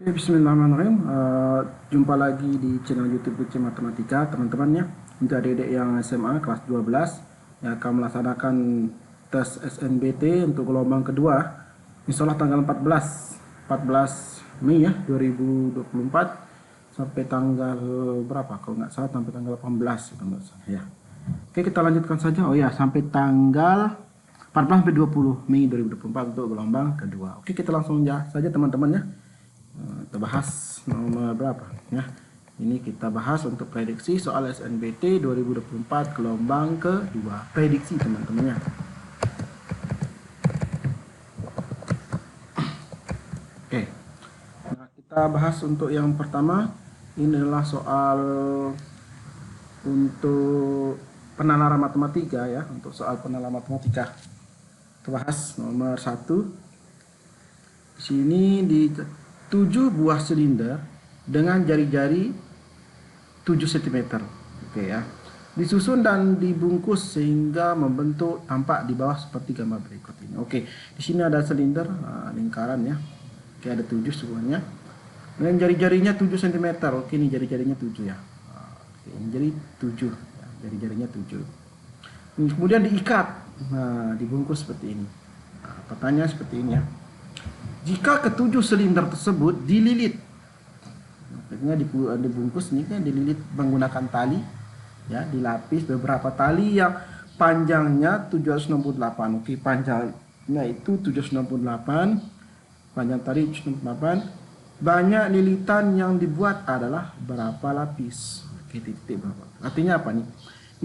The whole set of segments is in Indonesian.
Bismillahirrahmanirrahim. Jumpa lagi di channel YouTube Bukti Matematika, teman-teman ya. Untuk adik-adik yang SMA kelas 12 yang akan melaksanakan tes SNBT untuk gelombang kedua, insya Allah tanggal 14 Mei ya 2024 sampai tanggal berapa? Kalau nggak salah sampai tanggal 18 kalau nggak salah ya. Oke, kita lanjutkan saja. Oh ya, sampai tanggal 14 sampai 20 Mei 2024 untuk gelombang kedua. Oke, kita langsung saja teman-teman ya. Kita bahas nomor berapa ya. Ini kita bahas untuk prediksi soal SNBT 2024 gelombang kedua. Prediksi teman-teman ya. Oke. Nah, kita bahas untuk yang pertama. Ini adalah soal untuk penalaran matematika ya, untuk soal penalaran matematika. Kita bahas nomor 1. Di sini di 7 buah silinder dengan jari-jari 7 cm. Oke ya. Disusun dan dibungkus sehingga membentuk tampak di bawah seperti gambar berikut ini. Oke, di sini ada silinder lingkaran ya. Oke, ada 7 semuanya. Dengan jari-jarinya 7 cm. Oke, ini jari-jarinya 7 ya. Oke, ini jadi 7 ya, jari-jarinya 7. Kemudian diikat. Nah, dibungkus seperti ini. Nah, pertanyaan seperti ini ya. Jika ketujuh silinder tersebut dililit, artinya dibungkus ini kan dililit menggunakan tali, ya, dilapis beberapa tali yang panjangnya 768. Oke, panjangnya itu 768, panjang tali 768. Banyak lilitan yang dibuat adalah berapa lapis? Oke, titik berapa? Artinya apa nih?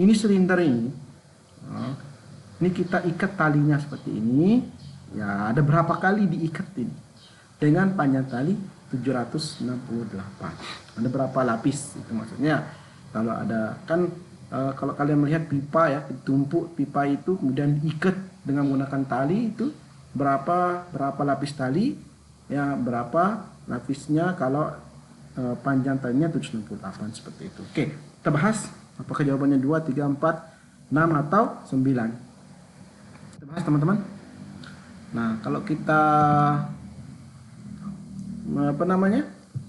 Ini silinder ini, ini kita ikat talinya seperti ini. Ya, ada berapa kali diikat ini? Dengan panjang tali 768. Ada berapa lapis? Itu maksudnya. Kalau ada kan kalau kalian melihat pipa ya, ditumpuk pipa itu kemudian diikat dengan menggunakan tali itu berapa lapis tali? Ya, berapa lapisnya kalau panjang talinya 768 seperti itu. Oke, kita bahas apakah jawabannya 2, 3, 4, 6 atau 9. Kita bahas teman-teman. Nah, kalau kita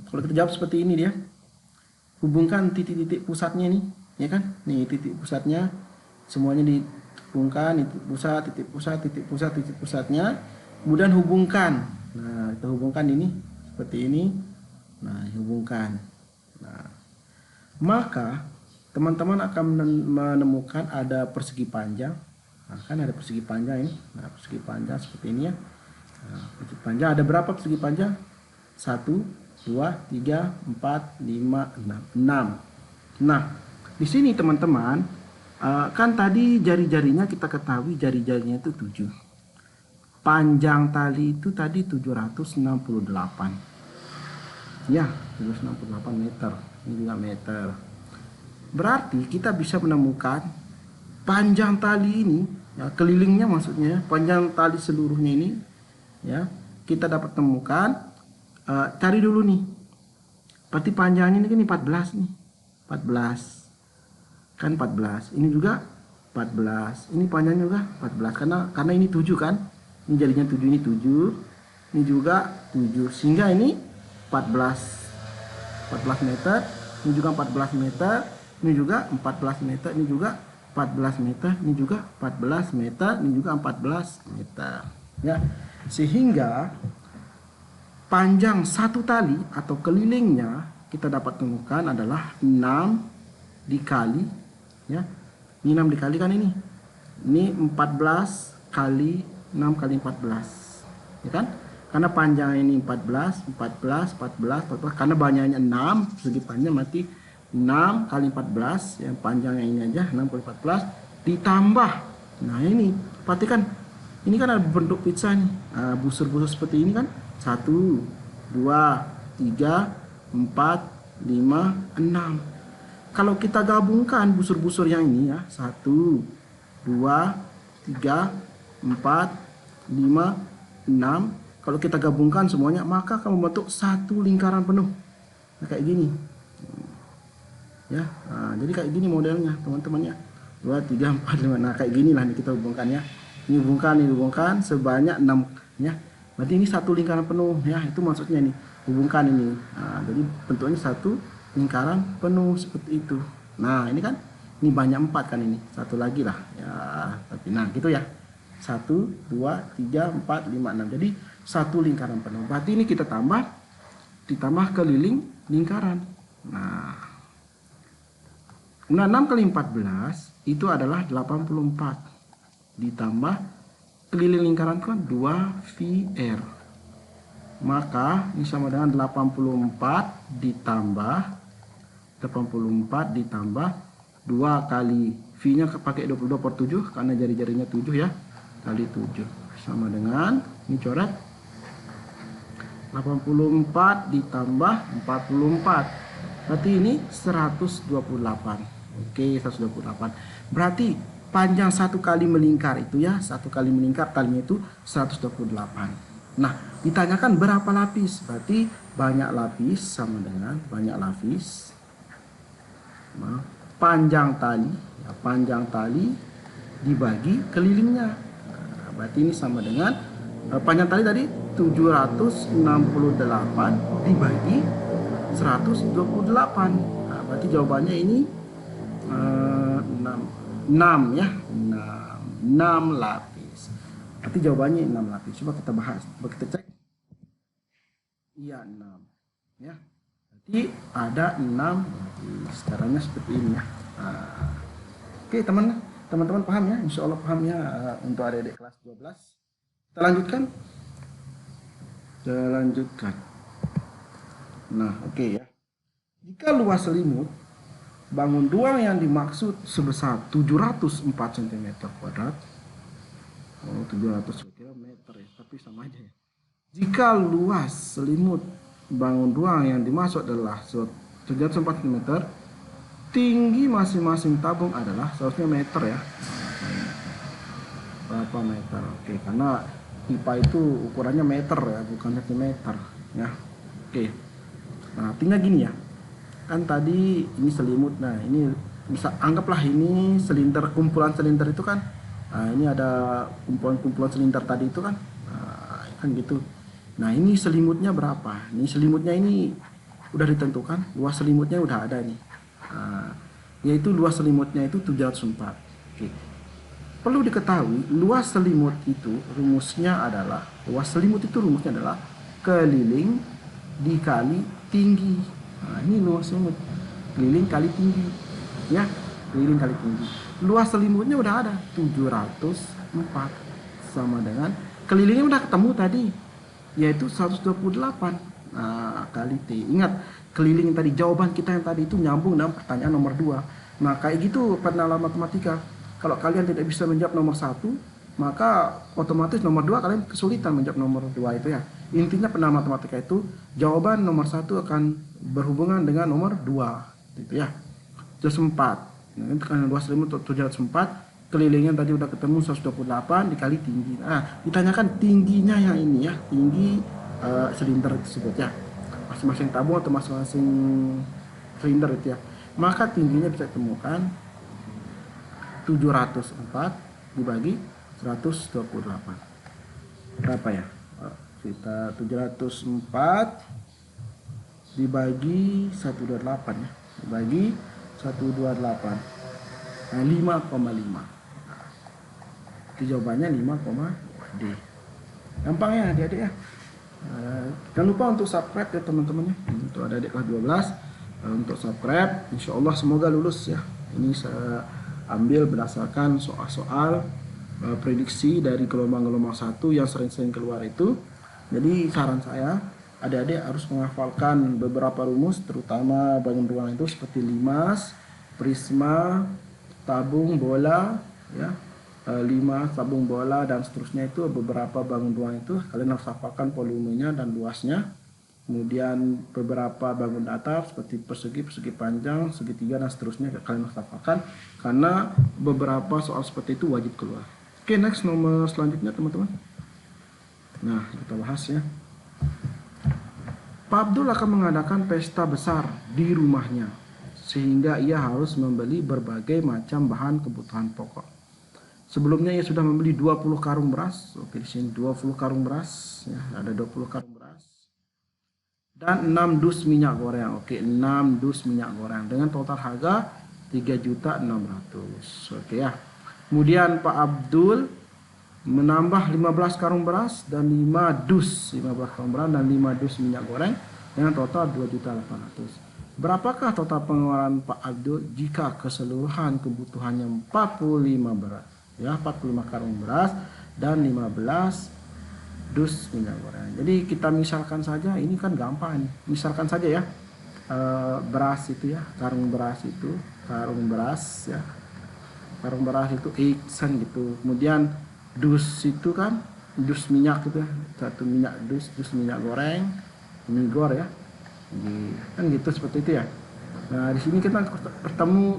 kalau kita jawab seperti ini dia, hubungkan titik-titik pusatnya nih, ya kan? Nih titik pusatnya, semuanya dihubungkan, titik pusat, titik pusat, titik pusat, titik pusatnya, kemudian hubungkan. Nah, kita hubungkan ini seperti ini. Nah, hubungkan. Nah, maka teman-teman akan menemukan ada persegi panjang. Nah, kan ada persegi panjang ini. Nah, persegi panjang seperti ini ya. Nah, persegi panjang ada berapa persegi panjang? 1, 2, 3, 4, 5, 6. Nah, di sini teman-teman, kan tadi jari-jarinya kita ketahui jari-jarinya itu 7. Panjang tali itu tadi 768. Ya, 768 meter. Ini juga meter. Berarti kita bisa menemukan panjang tali ini, ya, kelilingnya maksudnya, panjang tali seluruhnya ini, ya, kita dapat temukan. Cari dulu nih, berarti panjangnya ini kan 14 nih, 14 kan 14, ini juga 14, ini panjangnya juga 14 karena ini 7 kan, ini jadinya 7, ini 7, ini juga 7, sehingga ini 14 meter, ini juga 14 meter, ini juga 14 meter, ini juga 14 meter, ini juga 14 meter, ini juga 14 meter. Ya, sehingga panjang satu tali atau kelilingnya kita dapat temukan adalah 6 dikali, ya. Ini 6 dikali kan ini. Ini 14 kali 6 kali 14. Ya kan? Karena panjang ini 14, karena banyaknya 6, segi panjang berarti 6 kali 14, yang panjangnya ini aja 6 kali 14 ditambah. Nah, ini perhatikan, ini kan ada bentuk pizza nih, busur-busur seperti ini kan, 1, 2, 3, 4, 5, 6. Kalau kita gabungkan busur-busur yang ini ya, 1, 2, 3, 4, 5, 6, kalau kita gabungkan semuanya maka akan membentuk satu lingkaran penuh. Nah, kayak gini. Ya, nah, jadi kayak gini modelnya teman-teman ya. 2, 3, 4, 5. Nah, kayak gini lah nih kita hubungkan ya. Ini hubungkan sebanyak 6 ya. Berarti ini satu lingkaran penuh ya, itu maksudnya nih. hubungkan ini. Nah, jadi bentuknya satu lingkaran penuh seperti itu. Nah ini kan, ini banyak 4 kan, ini satu lagi lah ya, tapi nah gitu ya, 1 2 3 4 5 6, jadi satu lingkaran penuh. Berarti ini kita ditambah keliling lingkaran. Nah 6 kali 14 itu adalah 84, ditambah keliling lingkaran kan 2 VR, maka ini sama dengan 84 ditambah 2 kali V nya pakai 22/7 karena jari-jarinya 7 ya, kali 7 sama dengan, ini coret, 84 ditambah 44, berarti ini 128. Oke, 128. Berarti panjang satu kali melingkar itu ya, satu kali melingkar talinya itu 128. Nah, ditanyakan berapa lapis, berarti banyak lapis sama dengan banyak lapis. Nah, panjang tali dibagi kelilingnya. Nah, berarti ini sama dengan panjang tali tadi 768 dibagi 128. Nah, berarti jawabannya ini 6 ya, 6 lapis. Berarti jawabannya 6 lapis. Coba kita bahas, coba kita cek. Iya 6 ya. Berarti ada 6 lapis. Caranya seperti ini ya. Oke teman-teman paham ya? Insya Allah paham ya untuk adik-adik kelas 12. Kita lanjutkan. Nah oke ya. Jika luas selimut bangun ruang yang dimaksud sebesar 704 cm². 700 meter ya, tapi sama aja ya. Jika luas selimut bangun ruang yang dimaksud adalah 704 cm, tinggi masing-masing tabung adalah seharusnya meter ya. Berapa meter? Oke, karena pipa itu ukurannya meter ya, bukan centimeter ya. Oke. Nah, artinya gini ya. Kan tadi ini selimut. Nah, ini bisa anggaplah ini silinder, kumpulan silinder itu kan. Nah, ini ada kumpulan silinder tadi itu kan. Nah, kan gitu. Nah, ini selimutnya berapa? Ini selimutnya ini udah ditentukan, luas selimutnya udah ada nih. Nah, yaitu luas selimutnya itu 704. Oke. Perlu diketahui, luas selimut itu rumusnya adalah keliling dikali tinggi. Nah, ini luas selimut, keliling kali tinggi ya, keliling kali tinggi. Luas selimutnya udah ada 704 sama dengan kelilingnya udah ketemu tadi, yaitu 128. Nah, kali T. Ingat, keliling tadi, jawaban kita yang tadi itu nyambung dengan pertanyaan nomor 2. Nah, kayak gitu pengenalan matematika. Kalau kalian tidak bisa menjawab nomor 1, maka otomatis nomor 2 kalian kesulitan menjawab nomor 2 itu ya. Intinya pengenalan matematika itu jawaban nomor 1 akan berhubungan dengan nomor 2 gitu ya. 704. Nah, ini kan luas selimut 704, kelilingnya tadi udah ketemu 128 dikali tinggi. Nah, ditanyakan tingginya yang ini ya, tinggi silinder tersebut ya. Masing-masing tabung atau masing-masing silinder itu ya. Maka tingginya bisa ditemukan 704 dibagi 128. Berapa ya? Kita 704 dibagi 128 ya. Dibagi 128. Nah, 5,5. Itu jawabannya 5,D. Gampang ya adik-adik ya. Jangan lupa untuk subscribe ya teman-teman ya. Untuk adik-adik kelas 12 untuk subscribe, insya Allah semoga lulus ya. Ini saya ambil berdasarkan soal-soal prediksi dari gelombang-gelombang 1 yang sering-sering keluar itu. Jadi saran saya, adik-adik harus menghafalkan beberapa rumus, terutama bangun ruang itu seperti limas, prisma, tabung bola ya, limas, tabung bola dan seterusnya. Itu beberapa bangun ruang itu kalian harus hafalkan volumenya dan luasnya. Kemudian beberapa bangun datar seperti persegi panjang, segitiga dan seterusnya kalian harus hafalkan, karena beberapa soal seperti itu wajib keluar. Oke, next nomor selanjutnya teman-teman. Nah, kita bahas ya. Pak Abdul akan mengadakan pesta besar di rumahnya, sehingga ia harus membeli berbagai macam bahan kebutuhan pokok. Sebelumnya ia sudah membeli 20 karung beras. Oke, di sini 20 karung beras ya, ada 20 karung beras. dan 6 dus minyak goreng. Oke, 6 dus minyak goreng dengan total harga 3.600.000. Oke ya. Kemudian Pak Abdul menambah 15 karung beras dan 5 dus 15 karung beras dan 5 dus minyak goreng dengan total 2.800.000. Berapakah total pengeluaran Pak Abdul jika keseluruhan kebutuhannya 45 beras? Ya, 45 karung beras dan 15 dus minyak goreng. Jadi kita misalkan saja, ini kan gampang nih. Misalkan saja ya, beras itu ya, karung beras itu ya, karung beras itu X kan gitu. Kemudian dus itu kan, dus minyak itu ya, satu minyak dus minyak goreng, migor ya. Kan gitu, seperti itu ya. Nah, di sini kita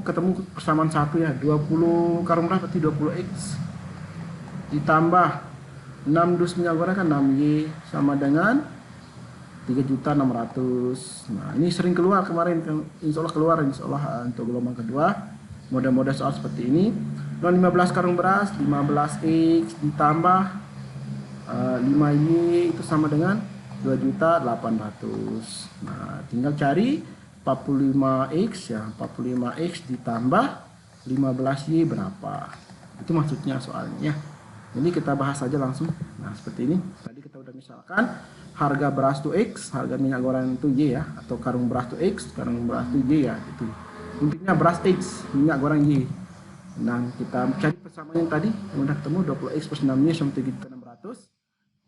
ketemu persamaan satu ya, 20 karung beras berarti 20x ditambah 6 dus minyak goreng kan 6Y sama dengan 3.600.000. Nah, ini sering keluar kemarin, insya Allah untuk gelombang kedua model-model soal seperti ini. Dan 15 karung beras 15x ditambah 5Y itu sama dengan 2.800.000. Nah, tinggal cari 45x ya, 45x ditambah 15Y berapa. Itu maksudnya soalnya. Jadi kita bahas saja langsung. Nah, seperti ini. Tadi kita udah misalkan harga beras itu X, harga minyak goreng itu Y ya, atau karung beras itu X, karung beras itu Y ya, gitu. Intinya beras X, minyak goreng Y. Nah, kita cari persamaan yang tadi yang udah ketemu 20x plus 6Y sama 3.600.000.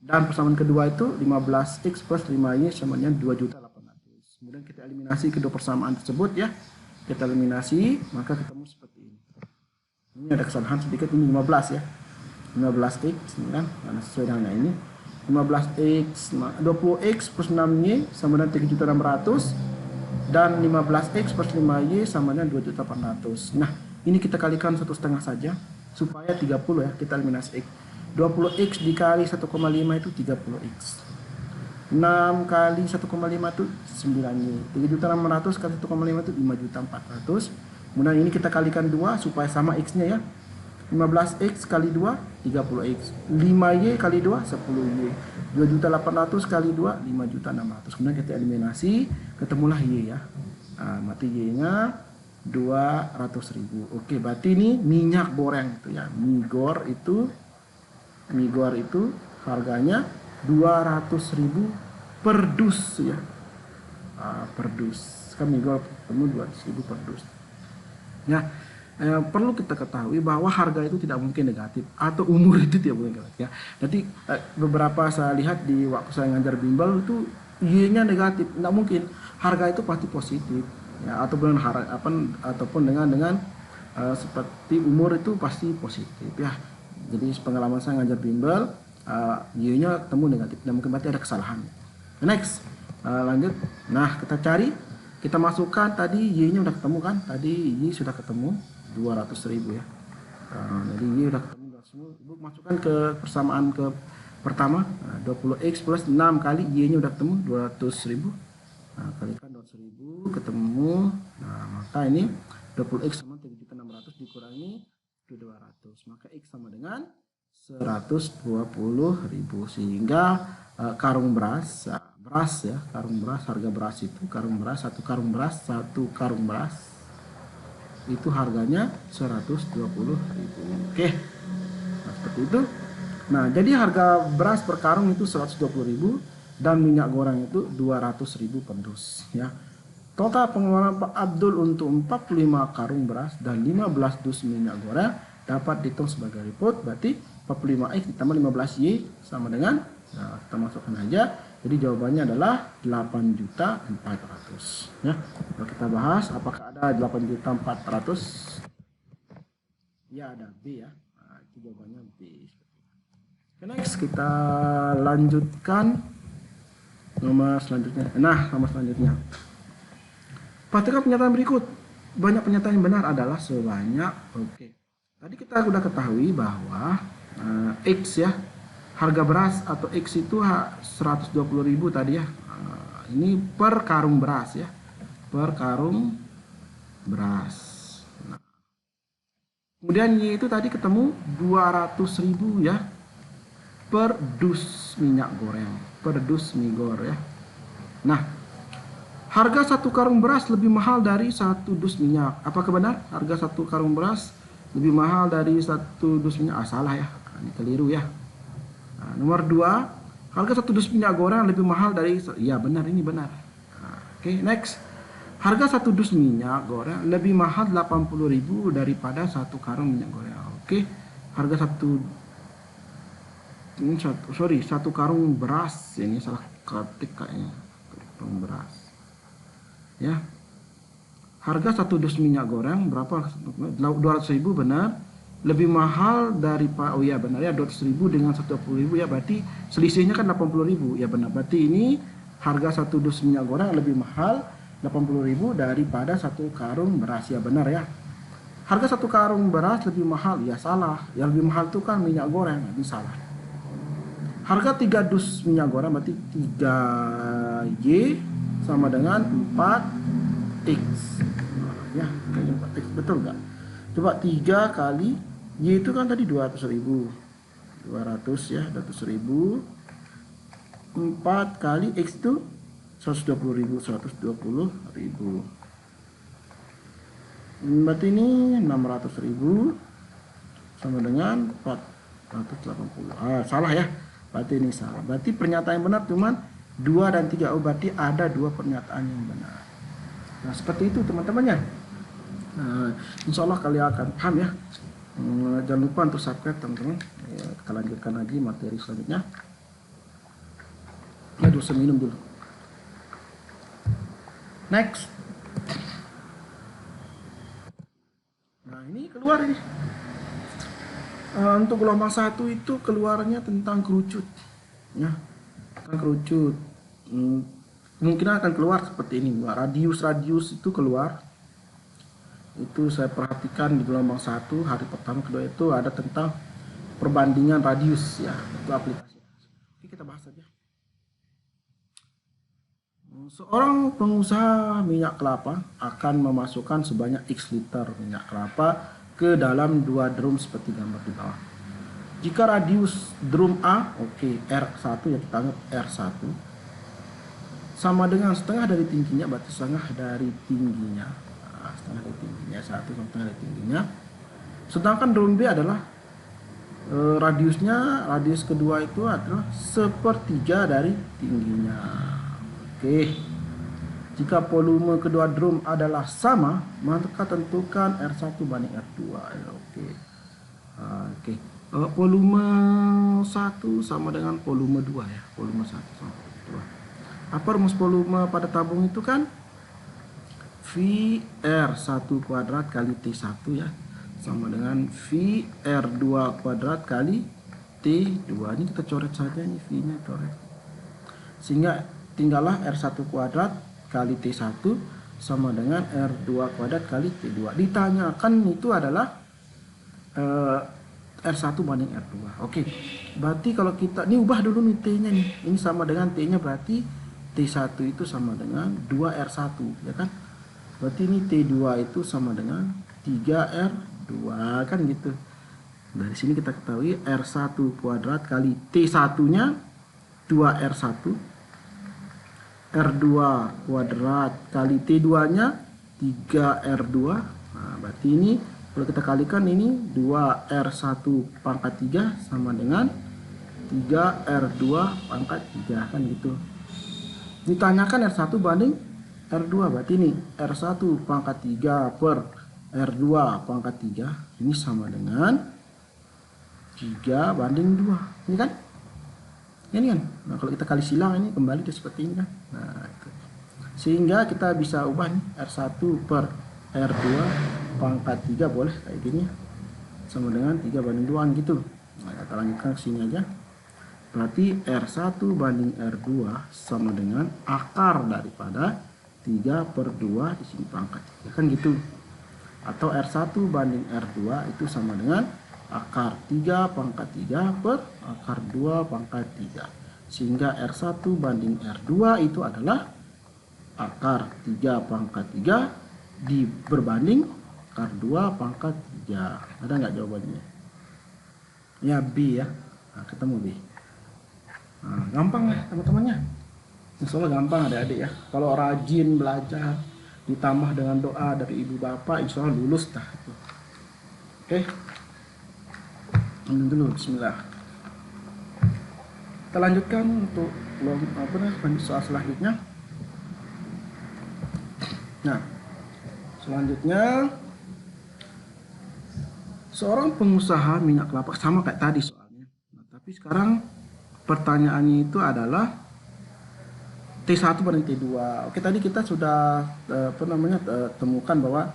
Dan persamaan kedua itu 15x plus 5y sama dengan 2.800.000. Kemudian kita eliminasi kedua persamaan tersebut ya. Kita eliminasi, maka ketemu seperti ini. Ini ada kesalahan sedikit, ini 15 ya. 15x ini kan, karena sesuai dengan ini. 15x 20x plus 6y sama dengan 3.600.000 dan 15x plus 5y sama dengan 2.800.000. Nah, ini kita kalikan 1,5 saja supaya 30 ya, kita eliminasi x. 20x dikali 1,5 itu 30x. 6 kali 1,5 itu 9y. 3.600.000 kali 1,5 itu 5.400.000. Kemudian ini kita kalikan 2 supaya sama x-nya ya. 15x kali 2 30x. 5y kali 2 10y. 2.800.000 kali 2 5.600.000. Kemudian kita eliminasi, ketemulah y ya. Nah, mati y-nya 200.000. Oke, berarti ini minyak goreng itu ya. Migor itu harganya 200.000 per dus ya. Per dus. Kan migor ketemu 200.000 per dus. Ya, perlu kita ketahui bahwa harga itu tidak mungkin negatif atau umur itu tidak mungkin negatif ya. Nanti beberapa saya lihat di waktu saya ngajar bimbel itu Y-nya negatif, tidak mungkin. Harga itu pasti positif ya, ataupun dengan seperti umur itu pasti positif ya. Jadi pengalaman saya ngajar bimbel, Y-nya ketemu negatif, dan mungkin berarti ada kesalahan. Next, lanjut. Nah, kita cari, kita masukkan tadi Y-nya udah ketemu kan? Tadi Y sudah ketemu 200.000 ya. Jadi Y udah ketemu 200.000. Ibu masukkan ke persamaan ke pertama, 20x plus 6 kali Y-nya udah ketemu 200.000. Nah, kalikan 200.000 ketemu. Nah, maka ini 20x sama 3.600 dikurangi 200, maka X sama dengan 120.000. Sehingga karung beras ya, harga beras itu satu karung beras itu harganya 120.000. Oke, nah, seperti itu. Nah, jadi harga beras per karung itu 120.000 dan minyak goreng itu 200.000 per dus ya. Total pengeluaran Pak Abdul untuk 45 karung beras dan 15 dus minyak goreng dapat dihitung sebagai report. Berarti 45x ditambah 15y sama dengan, nah, kita masukkan aja. Jadi jawabannya adalah 8.400.000 ya. Kalau kita bahas apakah ada 8.400.000? Ya, ada B ya. Nah, itu jawabannya B. Next, kita lanjutkan nomor selanjutnya. Nomor selanjutnya. Perhatikan pernyataan berikut. Banyak pernyataan yang benar adalah sebanyak. Oke. Tadi kita sudah ketahui bahwa X ya, harga beras atau X itu 120.000 tadi ya. Ini per karung beras ya. Per karung beras. Nah, kemudian Y itu tadi ketemu 200.000 ya. Per dus minyak goreng. Per dus migor ya. Nah, Harga satu karung beras lebih mahal dari satu dus minyak. Apakah benar? Harga satu karung beras lebih mahal dari satu dus minyak. Salah ya. Ini keliru ya. Nomor 2, harga satu dus minyak goreng lebih mahal dari... Ya benar, ini benar. Oke, next. Harga satu dus minyak goreng lebih mahal 80.000 daripada satu karung minyak goreng. Oke. Harga satu karung beras. Ini salah ketik kayaknya. Karung beras. Ya, harga satu dus minyak goreng berapa? 200.000 benar. Lebih mahal dari oh ya benar ya, 200.000 dengan 120.000 ya, berarti selisihnya kan 80.000 ya benar. Berarti ini harga satu dus minyak goreng lebih mahal 80.000 daripada satu karung beras ya benar ya. Harga satu karung beras lebih mahal ya salah. Yang lebih mahal itu kan minyak goreng, ini salah. Harga 3 dus minyak goreng berarti 3Y sama dengan 4X. Ya, 4X betul nggak? Coba 3 kali Y itu kan tadi 200.000. 200 ya, 200.000. 4 kali X itu 120.000. Berarti ini 600.000 sama dengan 480. Salah ya. Berarti ini salah. Berarti pernyataan yang benar cuman 2 dan 3. Oh, berarti ada 2 pernyataan yang benar. Nah, seperti itu teman-temannya. Insya Allah kalian akan paham ya. Jangan lupa untuk subscribe teman-teman. Kita lanjutkan lagi materi selanjutnya. Aduh, saya minum dulu. Next. Nah, ini keluar ini. Untuk gelombang 1 itu keluarnya tentang kerucut. Ya, tentang kerucut. Kemungkinan akan keluar seperti ini. Radius itu keluar. Itu saya perhatikan di gelombang 1 hari pertama, kedua itu ada tentang perbandingan radius ya. Itu aplikasi. Oke, kita bahas saja. Seorang pengusaha minyak kelapa akan memasukkan sebanyak X liter minyak kelapa ke dalam 2 drum seperti gambar di bawah. Jika radius drum A, R1 ya, kita anggap R1 sama dengan setengah dari tingginya, berarti setengah dari tingginya. Setengah dari tingginya, 1 sama setengah dari tingginya. Sedangkan drum B adalah radius kedua itu adalah 1/3 dari tingginya. Oke. Jika volume kedua drum adalah sama, maka tentukan R1 banding R2. Oke. Volume 1 sama dengan volume 2 ya. Volume 1 sama volume 2. Apa rumus volume pada tabung itu kan? VR1 kuadrat kali T1 ya. Sama dengan VR2 kuadrat kali T2. Ini kita coret saja, ini V-nya coret. Sehingga tinggallah R1 kuadrat kali T1 sama dengan R2 kuadrat kali T2. Ditanyakan itu adalah R1 banding R2. Oke. Berarti kalau kita ini ubah dulu nih T-nya nih. Ini sama dengan T-nya, berarti T1 itu sama dengan 2R1 ya kan. Berarti ini T2 itu sama dengan 3R2 kan gitu. Dari sini kita ketahui R1 kuadrat kali T1-nya 2R1, R2 kuadrat kali T2-nya 3R2. Nah, berarti ini kalau kita kalikan ini 2R1 pangkat 3 sama dengan 3R2 pangkat 3 kan gitu. Ditanyakan R1 banding R2, berarti ini R1 pangkat 3 per R2 pangkat 3 ini sama dengan 3 banding 2. Ini kan? Ini kan? Nah, kalau kita kali silang ini kembali ke seperti ini kan? Nah, itu. Sehingga kita bisa ubah nih R1 per R2 pangkat 3 boleh kayak gini sama dengan 3 banding 2 gitu. Nah, kita lanjutkan ke sini aja. Berarti R1 banding R2 sama dengan akar daripada 3/2 di sini pangkat 3 kan gitu. Atau R1 banding R2 itu sama dengan akar 3 pangkat 3 per akar 2 pangkat 3. Sehingga R1 banding R2 itu adalah akar 3 pangkat 3 berbanding akar 2 pangkat 3. Ada nggak jawabannya? Ya B ya. Nah, ketemu B. Nah, gampang ya teman-temannya. Insya Allah gampang adik-adik ya. Kalau rajin belajar ditambah dengan doa dari ibu bapak, insya Allah lulus dah. Oke, ambil dulu. Bismillah. Kita lanjutkan untuk lanjut soal selanjutnya. Nah, selanjutnya seorang pengusaha minyak kelapa, sama kayak tadi soalnya. Nah, tapi sekarang pertanyaannya itu adalah T1 banding T2. Oke, tadi kita sudah temukan bahwa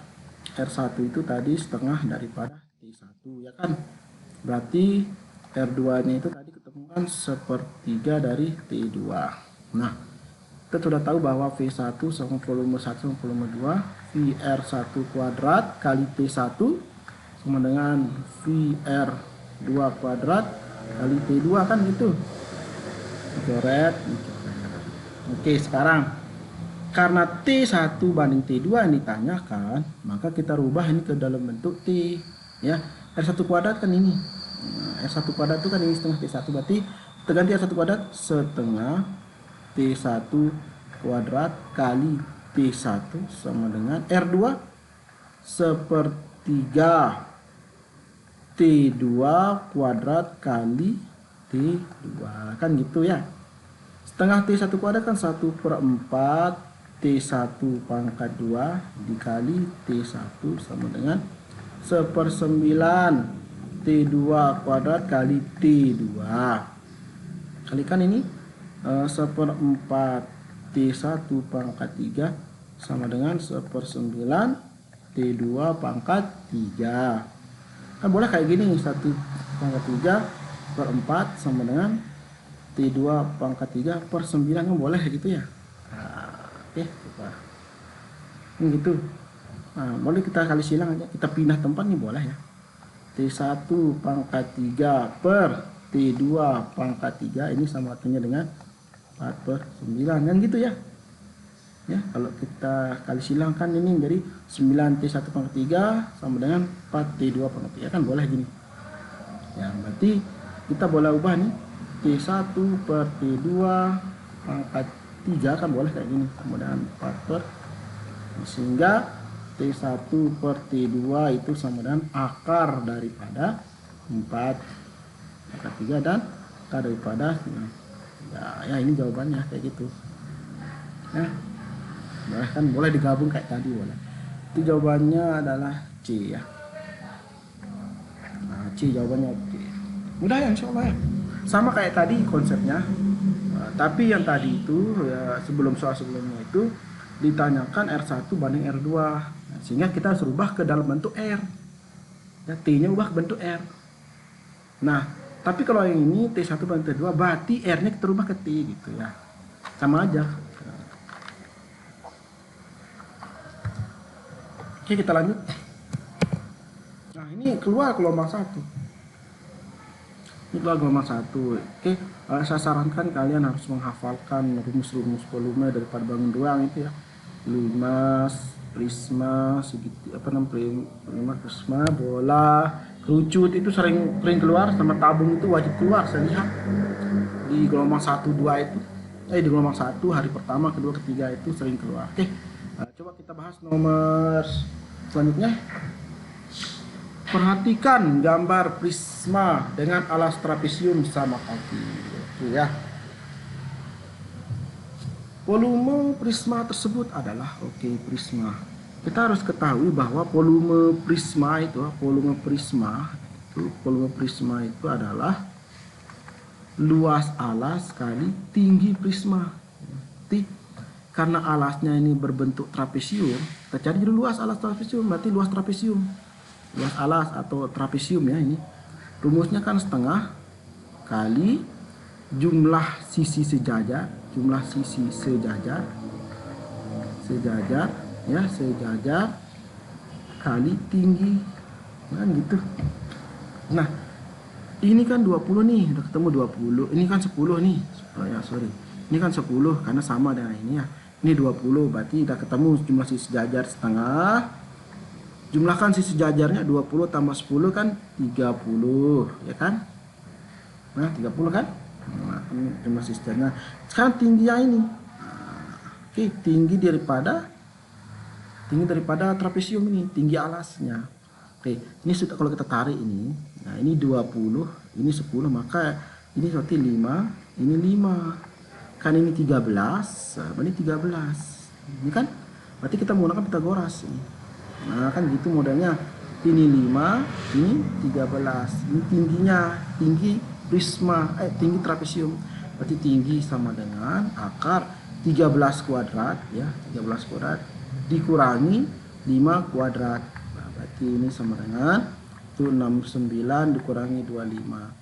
R1 itu tadi setengah daripada T1 ya kan. Berarti R2-nya itu tadi ketemukan sepertiga dari T2. Nah, kita sudah tahu bahwa V1 sama volume 1 sama volume 2, VR1 kuadrat kali T1 sama dengan VR2 kuadrat kali T2 kan gitu. Coret. Oke, sekarang karena T1 banding T2 yang ditanyakan, maka kita rubah ini ke dalam bentuk T ya. R1 kuadrat kan ini. Nah, R1 kuadrat itu kan ini setengah T1, berarti kita ganti R1 kuadrat setengah T1 kuadrat kali T1 sama dengan R2 sepertiga T2 kuadrat kali T2 kan gitu ya. Setengah T1 kuadrat kan 1/4 T1 pangkat 2 dikali T1 sama dengan 1/9 T2 kuadrat kali T2. Kalikan ini 1/4 T1 pangkat 3 sama dengan 1/9 T2 pangkat 3. Kan boleh kayak gini, 1 pangkat 3/4 sama dengan T2 pangkat 3/9 kan boleh gitu ya. Nah, oke, ini gitu. Nah, boleh kita kali silang aja, kita pindah tempat nih boleh ya. T1 pangkat 3 per T2 pangkat 3 ini sama artinya dengan 4/9 kan gitu ya. Ya, kalau kita kali silang kan ini jadi 9T1 pangkat 3 sama dengan 4T2 pangkat 3 kan boleh gini. Ya, berarti kita boleh ubah nih T1 per T2 pangkat 3 kan boleh kayak gini sama dengan 4 sehingga T1 per T2 itu sama dengan akar daripada 4 pangkat 3 dan akar daripada 9. Ya ini jawabannya kayak gitu ya. Boleh kan, boleh digabung kayak tadi boleh. Itu jawabannya adalah C ya. Nah, C jawabannya oke. Mudah ya insya Allah ya. Sama kayak tadi konsepnya. Nah, tapi yang tadi itu ya, sebelum soal sebelumnya itu ditanyakan R1 banding R2. Nah, sehingga kita harus rubah ke dalam bentuk R. Ya, T-nya ubah ke bentuk R. Nah, tapi kalau yang ini T1 banding T2 berarti R-nya kita rubah ke T gitu ya. Sama aja. Oke, kita lanjut. Nah, ini keluar gelombang 1. Itulah gelombang 1. Oke, saya sarankan kalian harus menghafalkan rumus-rumus volume daripada bangun ruang itu ya. Lumas, prisma, segitiga, prisma, bola, kerucut itu sering keluar, sama tabung itu wajib keluar. Saya lihat di gelombang 1, 2 itu, di gelombang 1 hari pertama, kedua, ketiga itu sering keluar. Oke, coba kita bahas nomor selanjutnya. Perhatikan gambar prisma dengan alas trapesium sama kaki. Oke ya. Volume prisma tersebut adalah prisma. Kita harus ketahui bahwa volume prisma itu adalah luas alas kali tinggi prisma. Jadi, karena alasnya ini berbentuk trapesium, kita cari dulu luas alas trapesium, berarti luas trapesium. Luas alas atau trapesium ya, ini rumusnya kan setengah kali jumlah sisi sejajar kali tinggi kan gitu. Nah, ini kan 20 nih, udah ketemu 20. Ini kan 10 nih. Ini kan 10 karena sama dengan ini ya. Ini 20 berarti udah ketemu jumlah sisi sejajar setengah. Jumlahkan sisi sejajarnya 20 tambah 10 kan 30 ya kan. Nah 30 kan. Nah, ini jumlah sisi sejajarnya. Sekarang tingginya ini. Oke, tinggi daripada trapesium ini, tinggi alasnya. Oke, ini sudah kalau kita tarik ini. Nah, ini 20, ini 10, maka ini berarti 5, ini 5. Kan ini 13, ini 13. Ini kan berarti kita menggunakan Pitagoras ini. Nah, kan gitu modelnya. Ini 5, ini 13. Ini tingginya, tinggi prisma, tinggi trapesium. Berarti tinggi sama dengan akar 13 kuadrat ya, 13 kuadrat dikurangi 5 kuadrat. Nah, berarti ini sama dengan itu 69 dikurangi 25.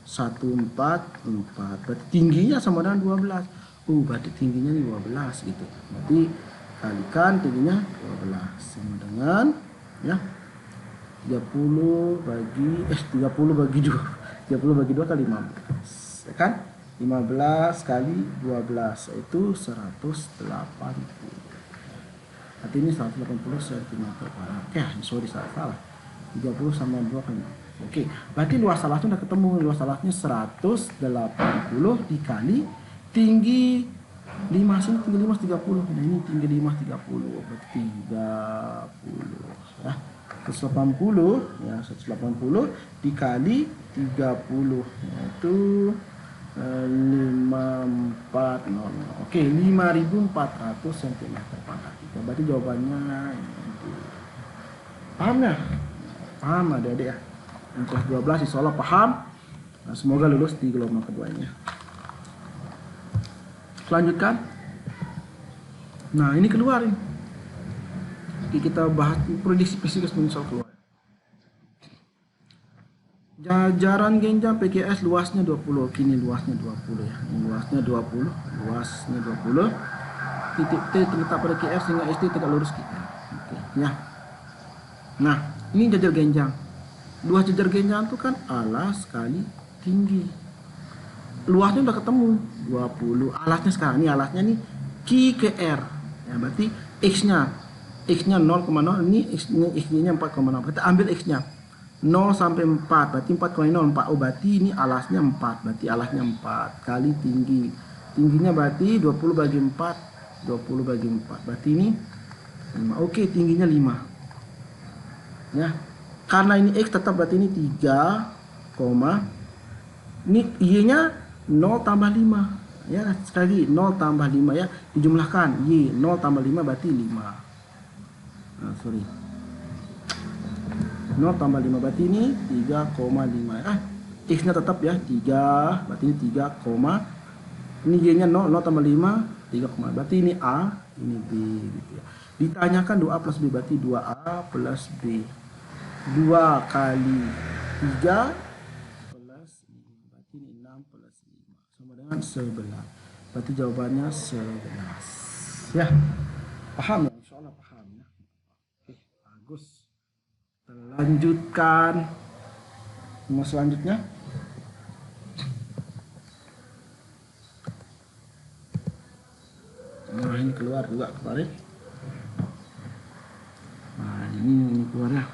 144. Berarti tingginya sama dengan 12. Berarti tingginya 12 gitu. Berarti kalikan tingginya 12 sama dengan ya 30 bagi 2. 30 bagi 2 kali 15. Ya kan? 15 kali 12 itu 180. Berarti ini 180 cm kuadrat. Sorry salah. 30 sama 2 kan. Oke, berarti luas alasnya udah ketemu. Luas alasnya 180 dikali tinggi 5, sini tinggi 5 30. Nah, ini tinggi 5 30. Berarti 30 ya. 180 ya, 180 dikali 30 yaitu 5400. Oke, 5400 cm kuadrat. Berarti jawabannya itu. Paham ya? Paham adik-adik ya? Kelas 12 insya Allah paham. Nah, semoga lulus di gelombang keduanya. Selanjutkan. Nah, ini keluar ini. Kita bahas prediksi fisika misal keluar. Jajaran genjang PKS luasnya 20. Kini luasnya 20 ya. Ini luasnya 20, luasnya 20. Titik T terletak pada KF sehingga ST tegak lurus kita. Oke, ya. Nah, ini jajar genjang. Luas jajar genjang itu kan alas kali tinggi. Luasnya udah ketemu 20. Alasnya sekarang ini alasnya nih Q ke R. Ya, berarti X-nya 0,0, ini X-nya 4,0. Kita ambil X-nya 0 sampai 4, berarti 4,04. Berarti ini alasnya 4, berarti alasnya 4 kali tinggi. Tingginya berarti 20 bagi 4, 20 bagi 4. Berarti ini 5. Oke, tingginya 5. Ya. Karena ini X tetap berarti ini 3, ini Y-nya 0 tambah 5. Ya, sekali lagi 0 tambah 5 ya, dijumlahkan Y 0 tambah 5 berarti 5. Sorry. 0 tambah 5 berarti ini 3,5. X-nya tetap ya 3, berarti ini 3, ini Y-nya 0 tambah 5, 3, berarti ini A, ini B gitu ya. Ditanyakan 2A plus B berarti 2A plus B. 2 kali 3 plus 5, berarti ini 6 plus 5 sama dengan 11. Berarti jawabannya 11. Ya. Paham ya? Insyaallah paham ya. Oke, bagus. Lanjutkan nomor selanjutnya. Nah, ini keluar juga kemarin. Nah, ini keluar ya.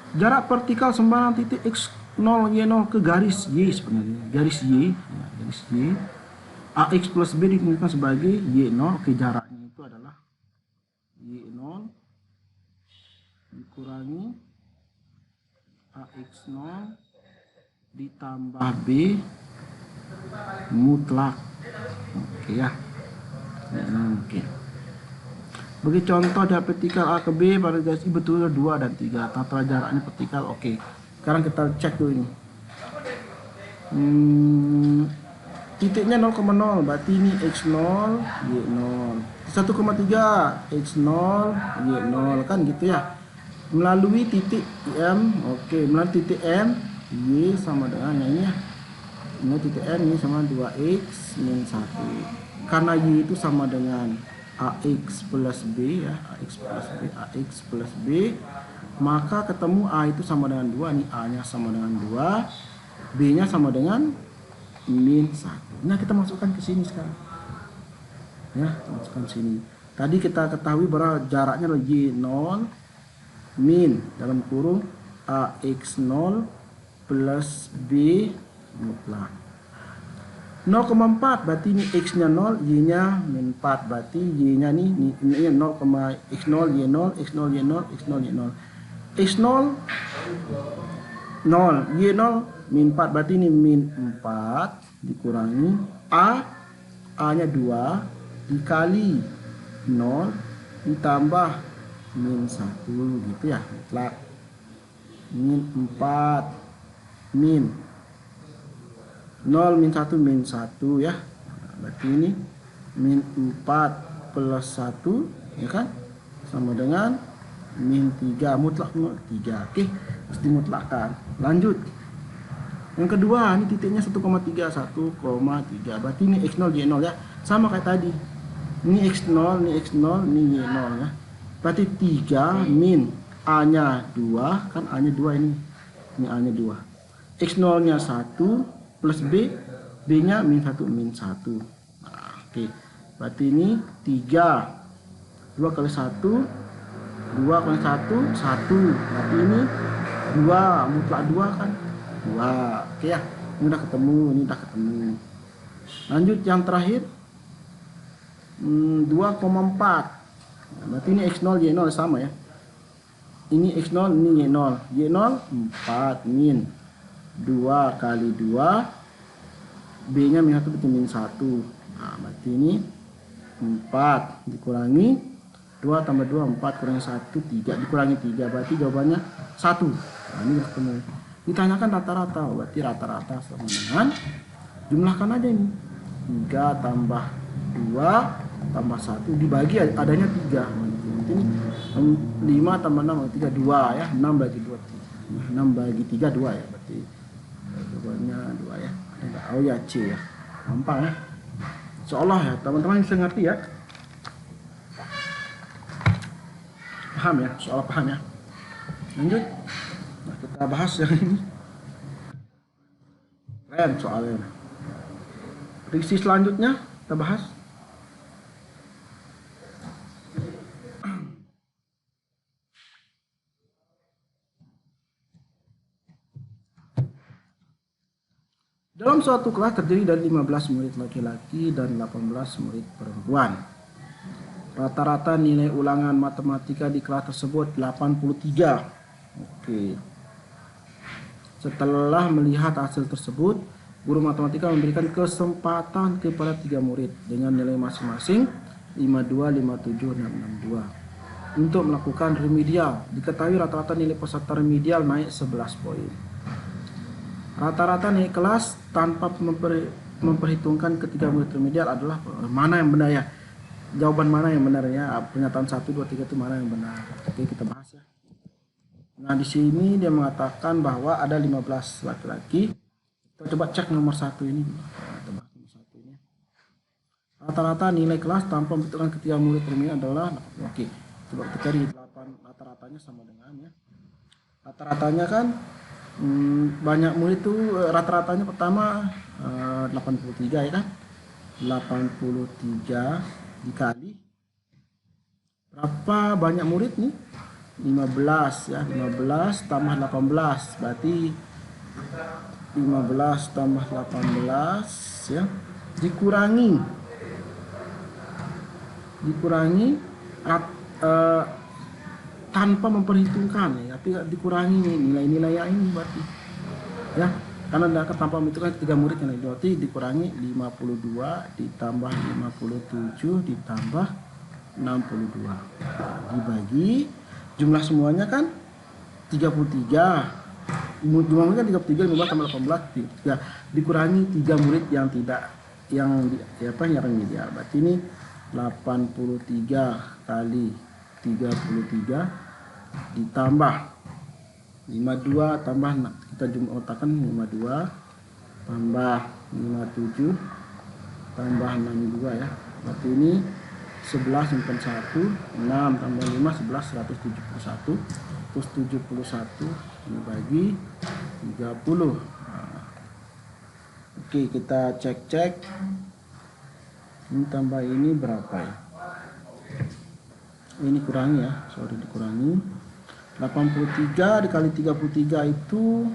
Jarak vertikal sembarang titik X0 Y0 ke garis Y sebenarnya. Garis Y, ya, garis Y. AX plus B ditentukan sebagai Y0. Oke, jaraknya itu adalah Y0 dikurangi AX0 ditambah B mutlak. Oke ya. Oke. Bagi contoh jarak vertikal A ke B pada garis I betul 2 dan 3. Tata jaraknya vertikal. Oke. Sekarang kita cek dulu ini. Titiknya 0,0 berarti ini X0 Y0. 1,3 X0 Y0 kan gitu ya. Melalui titik M, oke, melalui titik M Y sama dengan ini ya. Ini titik M ini sama 2X min 1. Karena Y itu sama dengan AX plus B ya, AX plus B, maka ketemu A itu sama dengan 2, nih A nya sama dengan 2, B nya sama dengan min 1. Nah, kita masukkan ke sini sekarang ya, masukkan sini. Tadi kita ketahui bahwa jaraknya adalah Y0 min dalam kurung AX0 plus B mutlak. 0,4 berarti ini X nya 0, Y nya min 4, berarti Y nya ini 0, X0 Y0 X0 Y0 X0 Y0. X0 0, Y0 min 4, berarti ini min 4 dikurangi A nya 2 dikali 0 ditambah min 1 gitu ya, mutlak. Min 4 min 0 min 1 min 1 ya. Berarti ini min 4 plus 1 ya kan, sama dengan min 3, mutlak 3. Oke, mesti mutlakkan. Lanjut. Yang kedua, ini titiknya 1,3, 1,3. Berarti ini X0 Y0 ya. Sama kayak tadi. Ini X0, ini X0, ini Y0 ya. Berarti 3 min A-nya 2, kan A-nya 2 ini. Ini A-nya 2. X0-nya 1 plus B-nya min 1 min 1. Nah, oke. Berarti ini 3. 2 kali 1, 2 kali 1, 1. Berarti ini 2, mutlak 2 kan? 2. Oke ya. Ini udah ketemu, ini udah ketemu. Lanjut yang terakhir. 2,4. Nah, berarti ini X0 Y0 sama ya. Ini X0, ini Y0. Y0 4 min 2 kali 2, B-nya min 1 berarti min 1. Nah, berarti ini 4 dikurangi 2 tambah 2, 4 kurangi 1, 3 dikurangi 3, berarti jawabannya 1. Nah, ini ketemu. Ditanyakan rata-rata, berarti rata-rata sama dengan, jumlahkan aja ini. 3 tambah 2 tambah 1 dibagi adanya 3. Berarti ini 5 tambah 6 3, 2 ya. 6 bagi 2 3. 6 bagi 3 2 ya. Berarti jawabannya 2 ya. Oh ya, C ya. Gampang ya. Insyaallah ya, teman-teman bisa ngerti ya. Paham ya? Soal paham ya. Lanjut. Nah, kita bahas yang ini. Keren soalnya. Revisi selanjutnya kita bahas. Dalam suatu kelas terdiri dari 15 murid laki-laki dan 18 murid perempuan. Rata-rata nilai ulangan matematika di kelas tersebut 83. Oke. Setelah melihat hasil tersebut, guru matematika memberikan kesempatan kepada 3 murid dengan nilai masing-masing 52, 57, dan 62 untuk melakukan remedial. Diketahui rata-rata nilai peserta remedial naik 11 poin. Rata-rata nilai kelas tanpa memperhitungkan ketiga murid remedial adalah mana yang benar ya? Jawaban mana yang benar ya? Pernyataan 1, 2, 3 itu mana yang benar? Oke, kita bahas ya. Nah, di sini dia mengatakan bahwa ada 15 laki-laki. Kita coba cek nomor 1 ini. Kita bahas nomor 1 ini. Rata-rata nilai kelas tanpa memperhitungkan ketiga murid remedial adalah, oke, coba kita cari 8, rata-ratanya sama dengan ya. Rata-ratanya kan banyak murid itu rata-ratanya pertama 83 ya kan. 83 dikali berapa banyak murid nih? 15 ya. 15 tambah 18 berarti 15 tambah 18 ya, dikurangi tanpa memperhitungkan ya, tapi dikurangi nilai-nilai yang ini berarti ya, karena tanpa memperhitungkan 3 murid yang berarti dikurangi 52 ditambah 57 ditambah 62 dibagi jumlah semuanya kan 33, jumlahnya kan 33, 15 tambah 18 dikurangi 3 murid yang tidak yang remedial, berarti ini 83 kali 33 ditambah 52 tambah, kita otakkan 52 tambah 57 tambah 62 ya, berarti ini 11 simpan 1, 6 tambah 5 11, 171, terus 71 dibagi 30. Nah, oke, kita cek ini tambah ini berapa ya, ini kurangi ya, sorry dikurangi 83 dikali 33 itu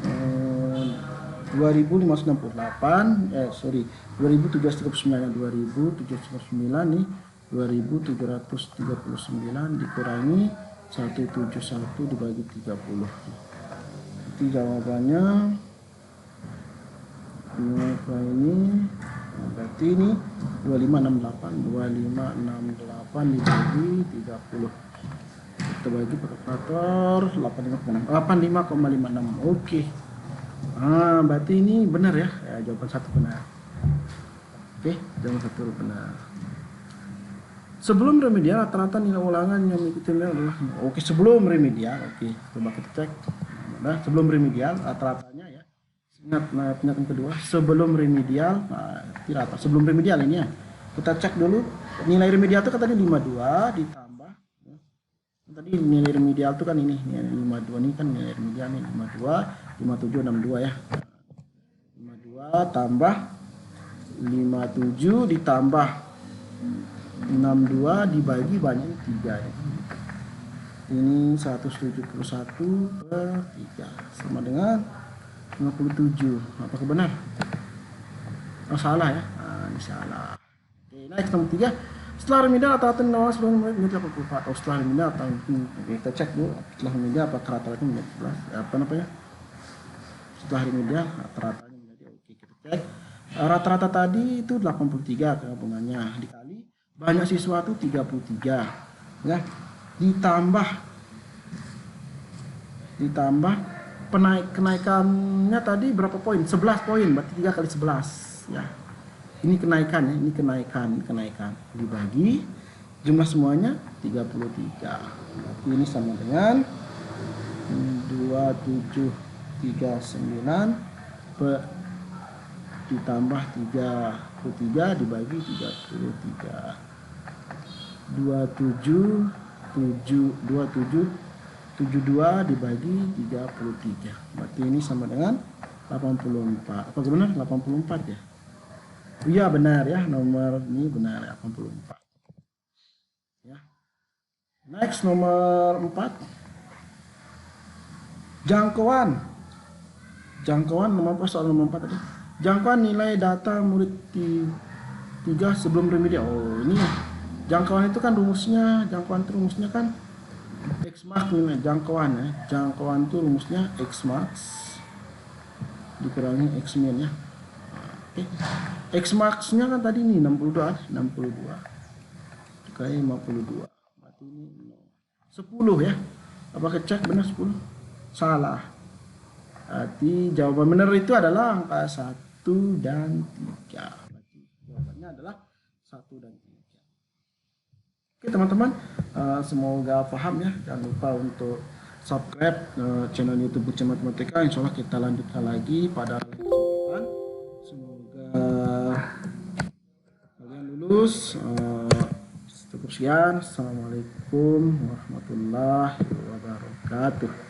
8 2568 2739 nih 2739 dikurangi 171 dibagi 30. Jadi jawabannya ini berarti ini 2568 dibagi 30. Kita bagi pakai kalkulator 85,56. Oke. Berarti ini benar ya. Jawaban satu benar. Oke, jawaban satu benar. Sebelum remedial rata-rata nilai ulangan yang mengikuti adalah sebelum remedial. Coba kita cek. Nah, sebelum remedial rata-ratanya ya. Ingat penyataan kedua, sebelum remedial, rata sebelum remedial ini ya. Kita cek dulu nilai remedial itu kan tadi 52 ditambah ya. Tadi nilai remedial itu kan ini 52 ini kan nilai remedial nih 52 57 62 ya. 52 tambah 57 ditambah 62 dibagi banyak 3 ya. Ini 171/3 sama dengan 57. Apakah benar? Salah ya. Ini salah. Oke, next nomor 3. Setelah remedial rata-rata nilai sebelum menjadi 84. Setelah remedial atau kita cek dulu setelah remedial apakah rata-rata menjadi 11. Setelah remedial rata-ratanya menjadi kita cek. Rata-rata tadi itu 83 gabungannya dikali banyak siswa itu 33 ya, ditambah kenaikannya tadi berapa poin? 11 poin, berarti 3 kali 11 ya. Ini kenaikan ya, ini kenaikan dibagi jumlah semuanya 33. Berarti ini sama dengan 2739 ditambah 33 dibagi 33. 2772 dibagi 33. Berarti ini sama dengan 84. Apa benar? 84 ya? Iya benar ya, nomor ini benar 84. Ya. Next nomor 4. Jangkauan nomor soal nomor 4 tadi. Jangkauan nilai data murid 3 sebelum remedial. Ini jangkauan itu kan rumusnya kan X max nilai jangkauan ya. Jangkauan itu rumusnya X max dikurangi X min ya. Oke. X max nya kan tadi nih 62 dikali 52. Berarti ini 10 ya. Apakah cek benar 10? Salah. Berarti jawaban benar itu adalah angka 1 dan 3. Berarti jawabannya adalah 1 dan 3. Oke teman-teman, semoga paham ya. Jangan lupa untuk subscribe channel YouTube Bukcin Matematika. Insya Allah kita lanjutkan lagi pada kesempatan. Semoga kalian lulus. Cukup sekian. Assalamualaikum warahmatullahi wabarakatuh.